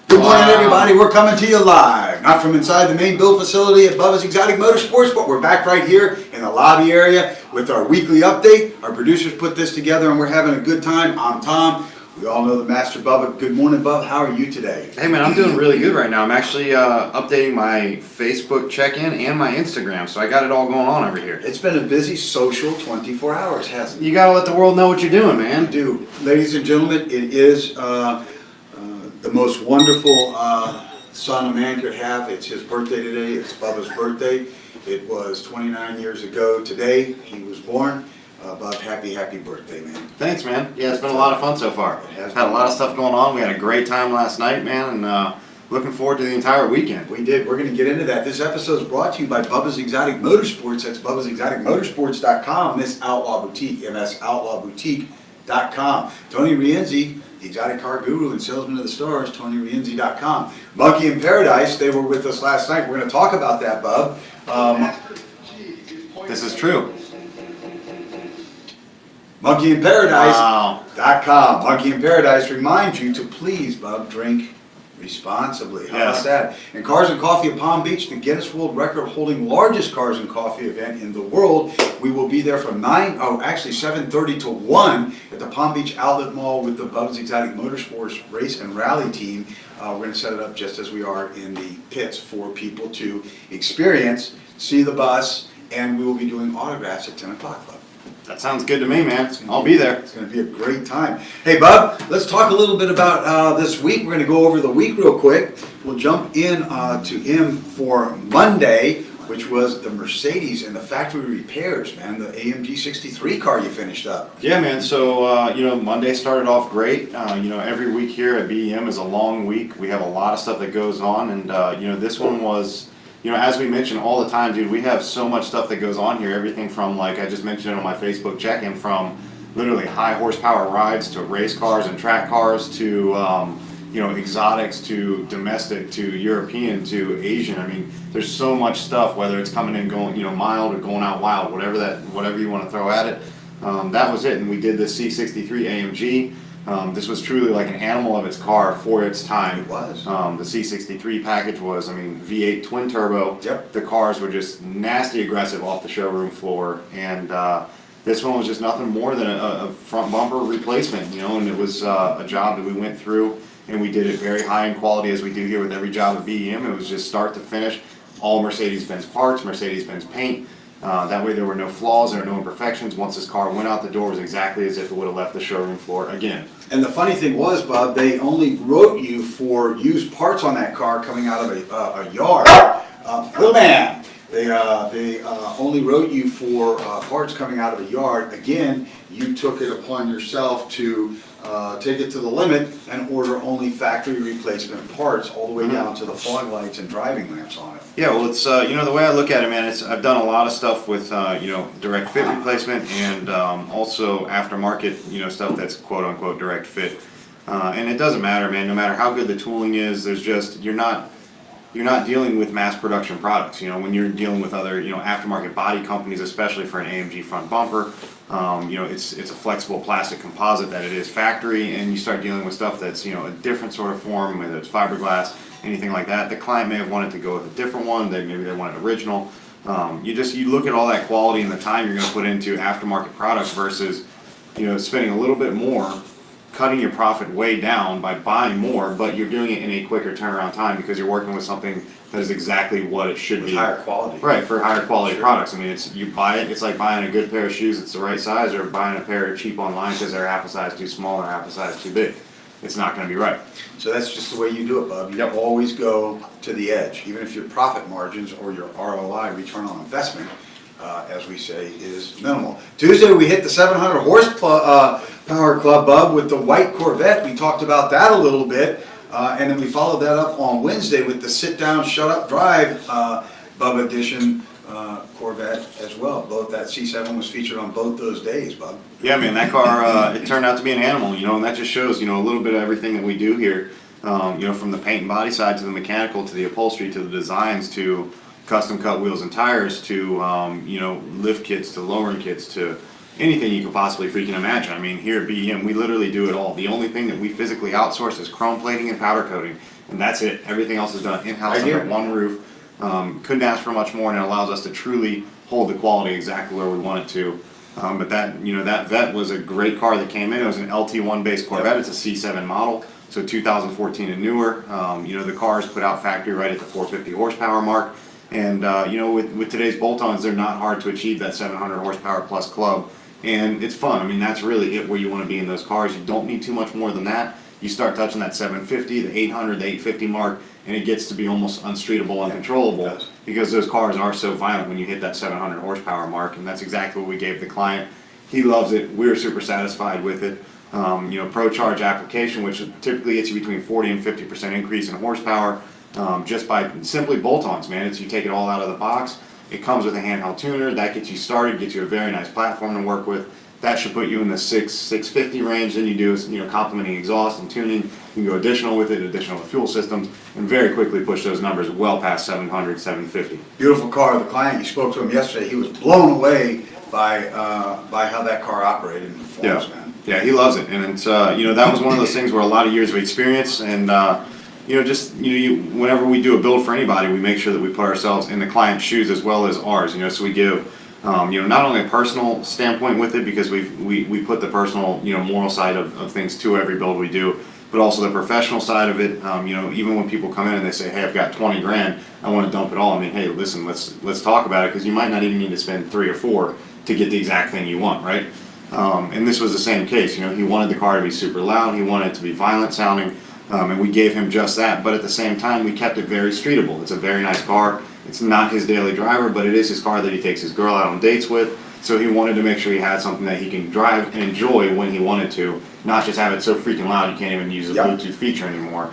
Good morning, everybody. We're coming to you live, not from inside the main build facility at Bubba's Exotic Motorsports, but we're back right here in the lobby area with our weekly update. Our producers put this together and we're having a good time. I'm Tom. We all know the Master Bubba. Good morning, Bub. How are you today? Hey, man, I'm doing really good right now. I'm actually updating my Facebook check-in and my Instagram, so I got it all going on over here. It's been a busy social 24 hours, hasn't it? You gotta let the world know what you're doing, man. We do. Ladies and gentlemen, it is the most wonderful son a man could have. It's his birthday today. It's Bubba's birthday. It was 29 years ago today. He was born. Bub, happy birthday, man. Thanks, man. Yeah, it's been a lot of fun so far. It has Had a been. lot of stuff going on. We had a great time last night, man, and looking forward to the entire weekend. We did. We're going to get into that. This episode is brought to you by Bubba's Exotic Motorsports. That's Bubba'sExoticMotorsports.com. Ms.outlaw Boutique, Ms.outlawboutique.com. Tony Rienzi, the exotic car guru and salesman of the stars, TonyRienzi.com. Monkey in Paradise, they were with us last night. We're going to talk about that, Bub. This is true. MonkeyInParadise.com. Monkey in Paradise reminds you to please, Bub, drink responsibly. How about that? And Cars and Coffee at Palm Beach, the Guinness World Record holding largest cars and coffee event in the world. We will be there from 7:30 to 1 at the Palm Beach Outlet Mall with the Bubba's Exotic Motorsports race and rally team. We're going to set it up just as we are in the pits for people to experience, see the bus, and we will be doing autographs at 10 o'clock, Bub. That sounds good to me, man. I'll be there. It's going to be a great time. Hey, Bub, let's talk a little bit about this week. We're going to go over the week real quick. We'll jump in to him for Monday, which was the Mercedes and the factory repairs, man. The AMG 63 car you finished up. Yeah, man. So, Monday started off great. Every week here at BEM is a long week. We have a lot of stuff that goes on, and, this one was... as we mention all the time, dude, we have so much stuff that goes on here. Everything from, like I just mentioned on my Facebook check-in, from literally high horsepower rides to race cars and track cars to, exotics to domestic to European to Asian. I mean, there's so much stuff, whether it's coming in going, mild or going out wild, whatever you want to throw at it. That was it. And we did the C63 AMG. This was truly like an animal of its car for its time. It was. The C63 package was, V8 twin turbo. Yep. The cars were just nasty aggressive off the showroom floor, and this one was just nothing more than a front bumper replacement, and it was a job that we went through, and we did it very high in quality as we do here with every job at BEM. It was just start to finish, all Mercedes-Benz parts, Mercedes-Benz paint. That way there were no flaws, there were no imperfections. Once this car went out the door, it was exactly as if it would have left the showroom floor again. And the funny thing was, Bob, they only wrote you for used parts on that car coming out of a yard. Little man! They only wrote you for parts coming out of a yard. Again, you took it upon yourself to take it to the limit and order only factory replacement parts all the way down to the fog lights and driving lamps on it. Yeah, well, it's the way I look at it, man. I've done a lot of stuff with direct fit replacement and also aftermarket stuff that's quote unquote direct fit. And it doesn't matter, man. No matter how good the tooling is, there's just you're not dealing with mass production products. When you're dealing with other aftermarket body companies, especially for an AMG front bumper, it's a flexible plastic composite that it is factory, and you start dealing with stuff that's a different sort of form, whether it's fiberglass, anything like that. The client may have wanted to go with a different one. Maybe they wanted original. You look at all that quality and the time you're going to put into aftermarket products versus spending a little bit more, cutting your profit way down by buying more, but you're doing it in a quicker turnaround time because you're working with something that is exactly what it should be. Higher quality. Right, for higher quality products. You buy it, it's like buying a good pair of shoes that's the right size, or buying a pair cheap online because they're half a size too small or half a size too big. It's not going to be right. So that's just the way you do it, Bub. You always go to the edge, even if your profit margins or your ROI, return on investment, as we say, is minimal. Tuesday we hit the 700 horsepower club, Bub, with the white Corvette. We talked about that a little bit, and then we followed that up on Wednesday with the sit-down, shut-up drive Bub edition Corvette as well. Both that C7 was featured on both those days, Bub. Yeah, man, that car it turned out to be an animal, and that just shows a little bit of everything that we do here. From the paint and body side to the mechanical to the upholstery to the designs to custom cut wheels and tires to lift kits to lowering kits to anything you could possibly freaking imagine. I mean, here at BEM, we literally do it all. The only thing that we physically outsource is chrome plating and powder coating, and that's it. Everything else is done in-house under one roof. Couldn't ask for much more, and it allows us to truly hold the quality exactly where we want it to. But that, that Vet was a great car that came in. It was an LT1 based Corvette. It's a C7 model, so 2014 and newer. The car is put out factory right at the 450 horsepower mark. And with today's bolt-ons, they're not hard to achieve that 700 horsepower plus club. And it's fun. I mean, that's really it where you want to be in those cars. You don't need too much more than that. You start touching that 750, the 800, the 850 mark, and it gets to be almost unstreetable, uncontrollable, because those cars are so violent when you hit that 700 horsepower mark, and that's exactly what we gave the client. He loves it. We're super satisfied with it. Pro Charge application, which typically gets you between 40 and 50% increase in horsepower, just by simply bolt-ons, man. You take it all out of the box. It comes with a handheld tuner. That gets you started, gets you a very nice platform to work with. That should put you in the 650 range. Then you do complementing exhaust and tuning. You can go additional with it, additional fuel systems, and very quickly push those numbers well past 700, 750. Beautiful car. The client, you spoke to him yesterday, he was blown away by how that car operated and performs, man. Yeah, he loves it, and it's that was one of those things where a lot of years of experience, and whenever we do a build for anybody, we make sure that we put ourselves in the client's shoes as well as ours. So we give not only a personal standpoint with it, because we put the personal moral side of things to every build we do, but also the professional side of it. Even when people come in and they say, hey, I've got 20 grand, I want to dump it all. I mean, hey, listen, let's talk about it, because you might not even need to spend 3 or 4 to get the exact thing you want, right? And this was the same case. He wanted the car to be super loud, he wanted it to be violent sounding, and we gave him just that. But at the same time, we kept it very streetable. It's a very nice car. It's not his daily driver, but it is his car that he takes his girl out on dates with. So he wanted to make sure he had something that he can drive and enjoy when he wanted to, not just have it so freaking loud you can't even use the Bluetooth feature anymore.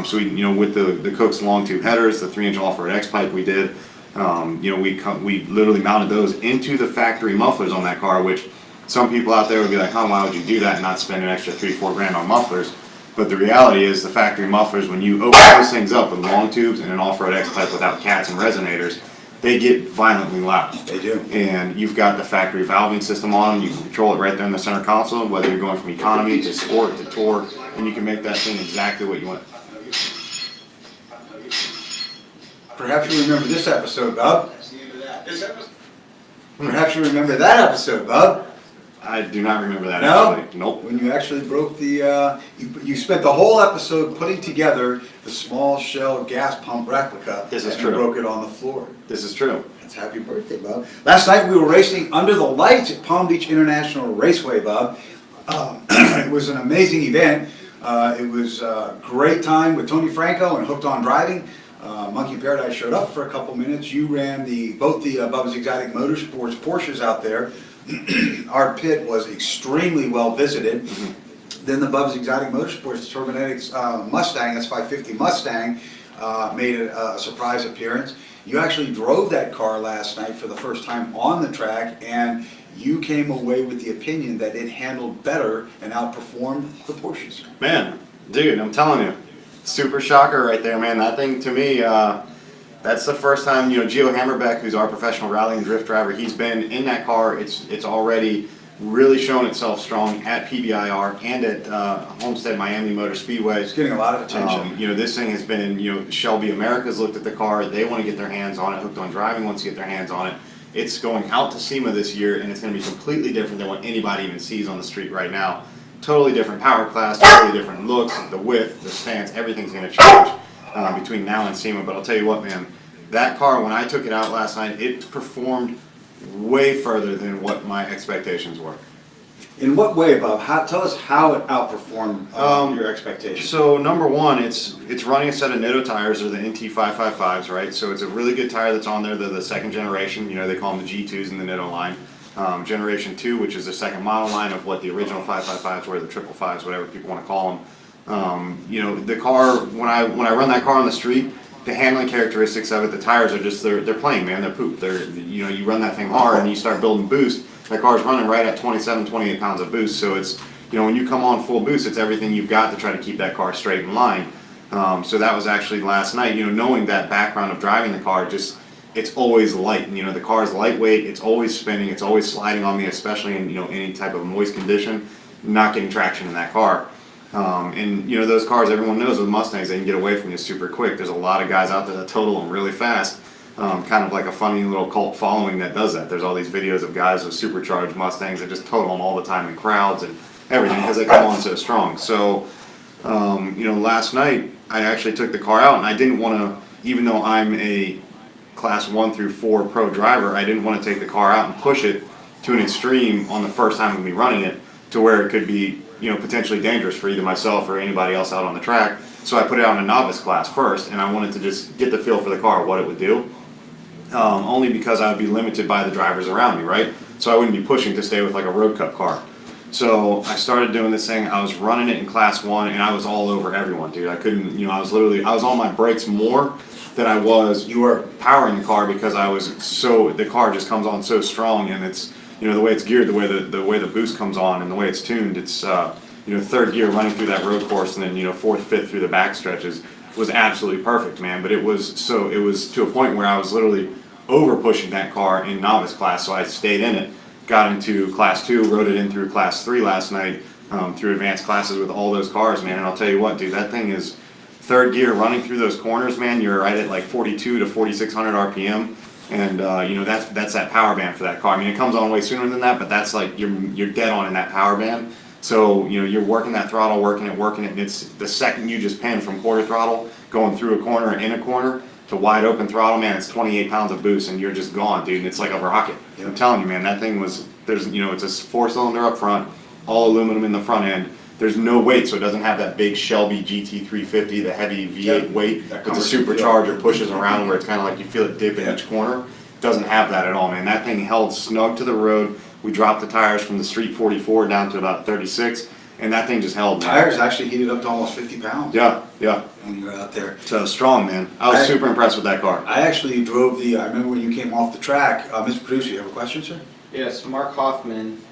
So we, with the Cook's long tube headers, the 3-inch off-road X pipe we did, we literally mounted those into the factory mufflers on that car, which some people out there would be like, oh, why would you do that and not spend an extra 3-4 grand on mufflers? But the reality is, the factory mufflers, when you open those things up with long tubes and an off-road X pipe without cats and resonators, they get violently loud. They do. And you've got the factory valving system on them. You can control it right there in the center console, whether you're going from economy to sport to tour, and you can make that thing exactly what you want. Perhaps you remember this episode, Bub. Perhaps you remember that episode, Bub. I do not remember that, no? actually. Nope. When you actually broke the, you spent the whole episode putting together the small shell gas pump replica. This is and true. You broke it on the floor. This is true. That's happy birthday, Bub. Last night we were racing under the lights at Palm Beach International Raceway, Bub. It was an amazing event. It was a great time with Tony Franco and Hooked on Driving. Monkey Paradise showed up for a couple minutes. You ran both the Bubba's Exotic Motorsports Porsches out there. Our pit was extremely well visited. Then the Bubba's Exotic Motorsports Turbonetics Mustang, S550 Mustang, made a surprise appearance. You actually drove that car last night for the first time on the track, and you came away with the opinion that it handled better and outperformed the Porsches. Man, dude, I'm telling you, super shocker right there, man. That thing, to me, that's the first time, Gio Hammerbeck, who's our professional rally and drift driver, he's been in that car. It's already really shown itself strong at PBIR and at Homestead Miami Motor Speedway. It's getting a lot of attention. This thing has been, Shelby America's looked at the car. They want to get their hands on it. Hooked on Driving wants to get their hands on it. It's going out to SEMA this year, and it's going to be completely different than what anybody even sees on the street right now. Totally different power class, totally different looks, the width, the stance, everything's going to change between now and SEMA. But I'll tell you what, man, that car, when I took it out last night, it performed way further than what my expectations were. In what way, Bob? Tell us how it outperformed your expectations. So number one, it's running a set of Nitto tires, or the NT555s, right? So it's a really good tire that's on there. They're the second generation. They call them the G2s in the Nitto line. Generation 2, which is the second model line of what the original 555s were, the 555s, whatever people want to call them. The car, when I run that car on the street, the handling characteristics of it, the tires are just, they're plain, man. They're poop. You run that thing hard and you start building boost. That car's running right at 27, 28 pounds of boost. So it's, when you come on full boost, it's everything you've got to try to keep that car straight in line. So that was actually last night, knowing that background of driving the car, just it's always light. And, the car is lightweight, it's always spinning, it's always sliding on me, especially in, any type of moist condition, not getting traction in that car. And those cars, everyone knows with Mustangs, they can get away from you super quick. There's a lot of guys out there that total them really fast. Kind of like a funny little cult following that does that. There's all these videos of guys with supercharged Mustangs that just total them all the time in crowds and everything because they come on so strong. So, last night I actually took the car out and I didn't want to, even though I'm a class 1 through 4 pro driver, I didn't want to take the car out and push it to an extreme on the first time of me running it to where it could be, potentially dangerous for either myself or anybody else out on the track. So I put it out in a novice class first, and I wanted to just get the feel for the car, what it would do. Only because I would be limited by the drivers around me, right? So I wouldn't be pushing to stay with like a road cup car. So I started doing this thing. I was running it in class 1, and I was all over everyone, dude. I couldn't, I was on my brakes more than I was. You were powering the car because the car just comes on so strong, and it's, the way it's geared, the way the boost comes on, and the way it's tuned. It's third gear running through that road course, and then fourth, fifth through the back stretches was absolutely perfect, man. But it was to a point where I was literally over pushing that car in novice class, so I stayed in it. Got into class 2, rode it in through class 3 last night, through advanced classes with all those cars, man. And I'll tell you what, dude, that thing is third gear running through those corners, man. You're right at like 42 to 4,600 RPM. And that's that power band for that car. I mean, it comes on way sooner than that, but that's like you're dead on in that power band. So you're working that throttle, working it, and it's the second you just pin from quarter throttle going through a corner and in a corner to wide open throttle, man, it's 28 pounds of boost and you're just gone, dude. And it's like a rocket. I'm telling you, man, that thing was it's a 4-cylinder up front, all aluminum in the front end. There's no weight, so it doesn't have that big Shelby GT350, the heavy V8 weight that the supercharger pushes around where it's kind of like you feel it dip in each corner. It doesn't have that at all, man. That thing held snug to the road. We dropped the tires from the street 44 down to about 36, and that thing just held, man. Tires actually heated up to almost 50 pounds. Yeah. When you were out there. So strong, man. I was super impressed with that car. I actually drove I remember when you came off the track. Mr. Producer, you have a question, sir? Yes, Mark Hoffman,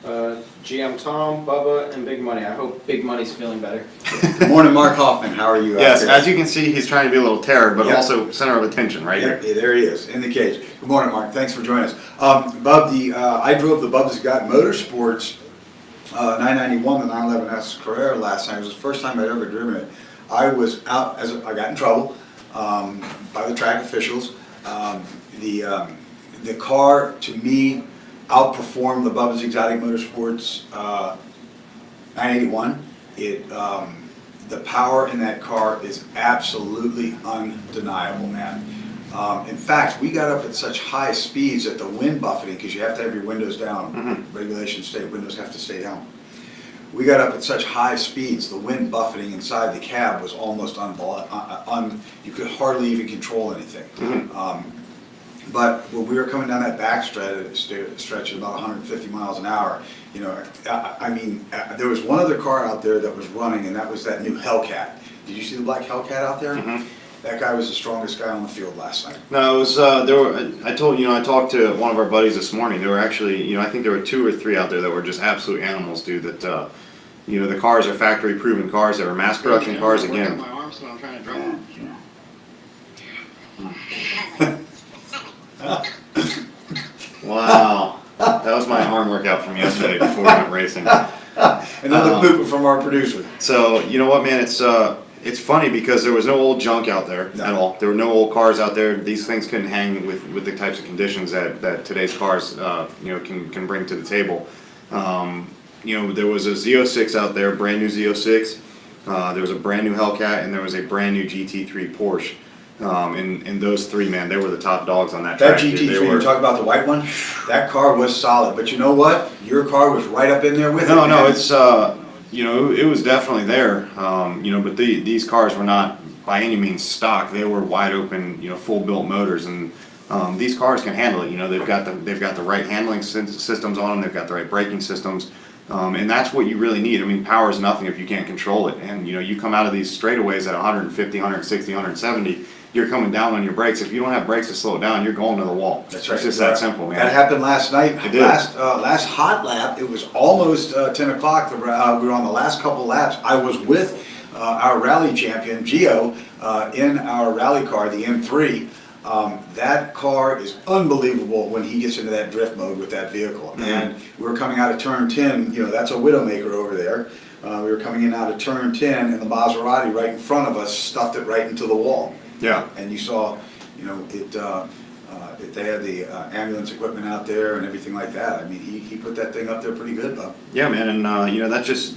GM Tom, Bubba, and Big Money. I hope Big Money's feeling better. Good morning, Mark Hoffman. How are you? Yes, as you can see, he's trying to be a little terror, but also center of attention right here. Yeah, there he is, in the cage. Good morning, Mark. Thanks for joining us. Bub, I drove the Bubba's Got Motorsports 991, the 911S Carrera last night. It was the first time I'd ever driven it. I was out, I got in trouble by the track officials. The car, to me, outperformed the Bubba's Exotic Motorsports 981. The power in that car is absolutely undeniable, man. In fact, we got up at such high speeds that the wind buffeting, because you have to have your windows down, regulation state windows have to stay down. We got up at such high speeds, the wind buffeting inside the cab was almost you could hardly even control anything. But when we were coming down that back stretch at about 150 miles an hour, I mean, there was one other car out there that was running, and that was that new Hellcat. Did you see the black Hellcat out there? That guy was the strongest guy on the field last night. No, it was. I talked to one of our buddies this morning. There were actually, I think there were 2 or 3 out there that were just absolute animals, dude. That, the cars are factory-proven cars. They were mass production cars again. My arm, so I'm trying to draw. Wow, that was my arm workout from yesterday before we went racing. Another pooper from our producer. So you know what, man? It's funny because there was no old junk out there at all. There were no old cars out there. These things couldn't hang with the types of conditions that today's cars can bring to the table. There was a Z06 out there, brand new Z06. There was a brand new Hellcat, and there was a brand new GT3 Porsche. And those 3, man, they were the top dogs on that track. That GT3, you're talking about the white one? That car was solid. But you know what? Your car was right up in there with it. No, it's, it was definitely there. But these cars were not by any means stock. They were wide open, full built motors. And these cars can handle it. They've got the right handling systems on them. They've got the right braking systems. And that's what you really need. I mean, power is nothing if you can't control it. And, you come out of these straightaways at 150, 160, 170, you're coming down on your brakes. If you don't have brakes to slow it down, you're going to the wall. That's right. It's just that simple, man. That happened last night. It did. Last hot lap, it was almost 10 o'clock. We were on the last couple laps. I was with our rally champion, Gio, in our rally car, the M3. That car is unbelievable when he gets into that drift mode with that vehicle. And we were coming out of turn 10, you know, that's a Widowmaker over there. We were coming in out of turn 10 and the Maserati right in front of us stuffed it right into the wall. Yeah. And you saw, you know, they had the ambulance equipment out there and everything like that. I mean, he put that thing up there pretty good, Bob. Yeah, man, and you know, that just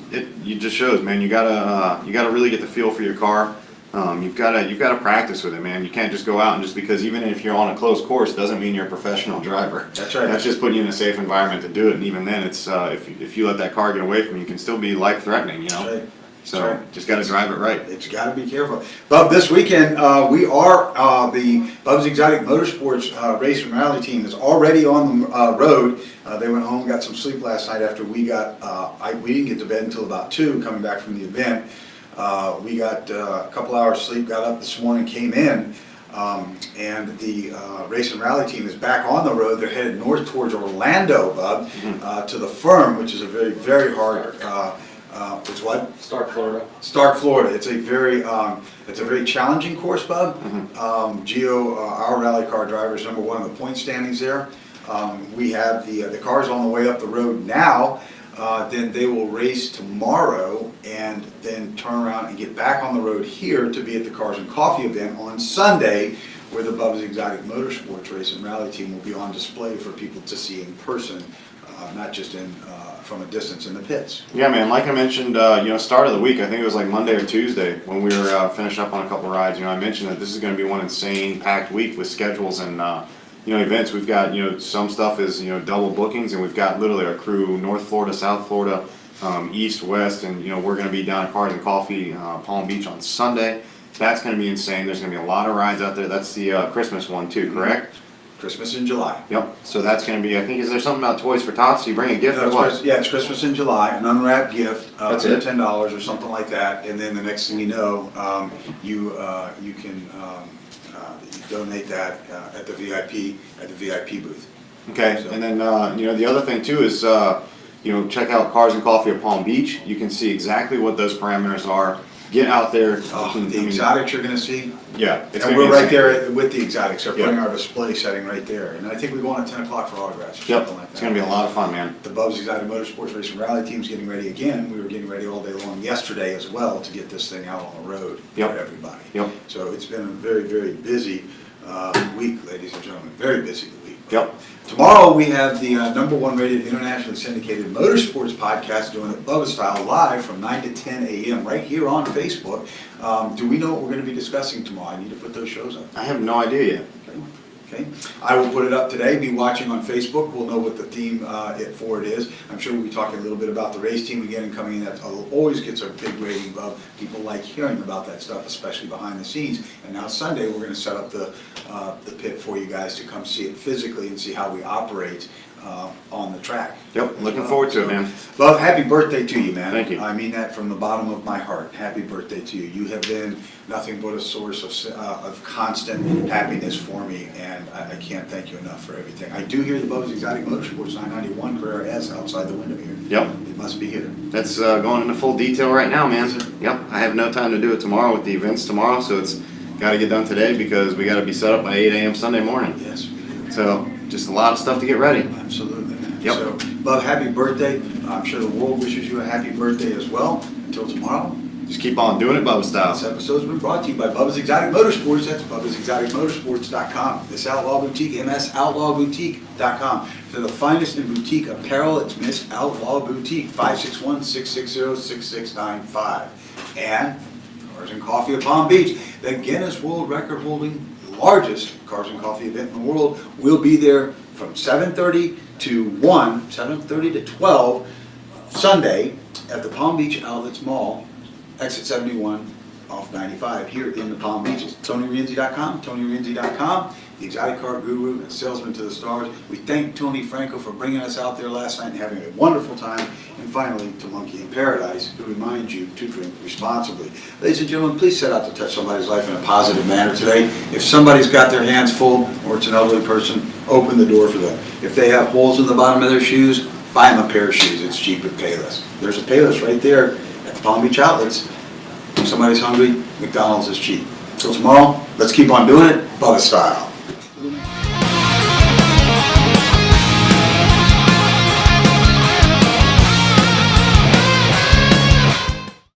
shows, man. You gotta really get the feel for your car. You've gotta practice with it, man. You can't just go out and just because even if you're on a closed course doesn't mean you're a professional driver. That's right. That's just putting you in a safe environment to do it, and even then, it's if you let that car get away from you, it can still be life threatening, you know. That's right. So just gotta drive it right. It's got to be careful. Bub, this weekend we are the Bubba's Exotic Motorsports race and rally team is already on the road. They went home, got some sleep last night after we got. We didn't get to bed until about 2, coming back from the event. We got a couple hours sleep. Got up this morning, came in, and the race and rally team is back on the road. They're headed north towards Orlando, Bub, to the Firm, which is a very, very hard. It's what? Stark, Florida. Stark, Florida. It's a very challenging course, Bub. Gio, our rally car driver, is #1 in the point standings there. We have the cars on the way up the road now. Then they will race tomorrow and then turn around and get back on the road here to be at the Cars and Coffee event on Sunday, where the Bubba's Exotic Motorsports race and rally team will be on display for people to see in person, not just from a distance in the pits. Yeah, man. Like I mentioned, you know, start of the week. I think it was like Monday or Tuesday when we were finished up on a couple rides. You know, I mentioned that this is going to be one insane packed week with schedules and you know, events. We've got, you know, some stuff is, you know, double bookings, and we've got literally our crew North Florida, South Florida, East, West, and you know, we're going to be down at Cars and Coffee, Palm Beach on Sunday. That's going to be insane. There's going to be a lot of rides out there. That's the Christmas one too, correct? Christmas in July. Yep. So that's going to be, I think, is there something about Toys for Tots? You bring a gift or what? Yeah, it's Christmas in July, an unwrapped gift, That's for it? $10 or something like that, and then the next thing you know, you can donate that at the VIP booth. Okay. So- And then you know, the other thing too is you know, check out Cars and Coffee at Palm Beach. You can see exactly what those parameters are. Get out there. The exotics you're going to see. Yeah, it's And gonna we're be right insane. there with the exotics. They're putting Yeah. our display setting right there. And I think we go on at 10 o'clock for autographs or Yep, something like that. it's gonna be a lot of fun, man. The Bubba's Exotic Motorsports Race and Rally team's getting ready again. We were getting ready all day long yesterday as well to get this thing out on the road Yep. for everybody. Yep. So it's been a very, very busy week, ladies and gentlemen. Very busy week. Yep. Tomorrow we have the #1 rated internationally syndicated motorsports podcast doing it Bubba style live from 9 to 10 a.m. right here on Facebook. Do we know what we're going to be discussing tomorrow? I need to put those shows up. I have no idea yet. Okay. I will put it up today. Be watching on Facebook. We'll know what the theme for it is. I'm sure we'll be talking a little bit about the race team again and coming in. That always gets a big rating. People like hearing about that stuff, especially behind the scenes. And now Sunday we're going to set up the pit for you guys to come see it physically and see how we operate on the track. Yep, looking forward to it, man. Love, happy birthday to you, man. Thank you. I mean that from the bottom of my heart. Happy birthday to you. You have been nothing but a source of constant happiness for me, and I can't thank you enough for everything. I do hear the Bubba's Exotic Motorsports 991 Carrera S outside the window here. Yep. It must be here. That's going into full detail right now, man. Yep, I have no time to do it tomorrow with the events tomorrow, so it's got to get done today because we got to be set up by 8 a.m. Sunday morning. Yes. So just a lot of stuff to get ready. Absolutely, man. Yep. So, Bub, happy birthday. I'm sure the world wishes you a happy birthday as well. Until tomorrow. Just keep on doing it, Bubba style. This episode's been brought to you by Bubba's Exotic Motorsports. That's Bubba'sExoticMotorsports.com. Ms.outlaw Boutique, Ms.outlawboutique.com. For the finest in boutique apparel, it's Ms.outlaw Boutique, 561-660-6695. And Cars and Coffee at Palm Beach, the Guinness World Record holding largest Cars and Coffee event in the world. We'll be there from 7:30 to 1, 7:30 to 12, Sunday at the Palm Beach Outlets Mall, exit 71 off 95 here in the Palm Beaches. TonyRienzi.com, TonyRienzi.com, the exotic car guru and salesman to the stars. We thank Tony Franco for bringing us out there last night and having a wonderful time. And finally, to Monkey in Paradise, who reminds you to drink responsibly. Ladies and gentlemen, please set out to touch somebody's life in a positive manner today. If somebody's got their hands full, or it's an elderly person, open the door for them. If they have holes in the bottom of their shoes, buy them a pair of shoes. It's cheap at Payless. There's a Payless right there at the Palm Beach Outlets. If somebody's hungry, McDonald's is cheap. Till tomorrow, let's keep on doing it, Bubba style.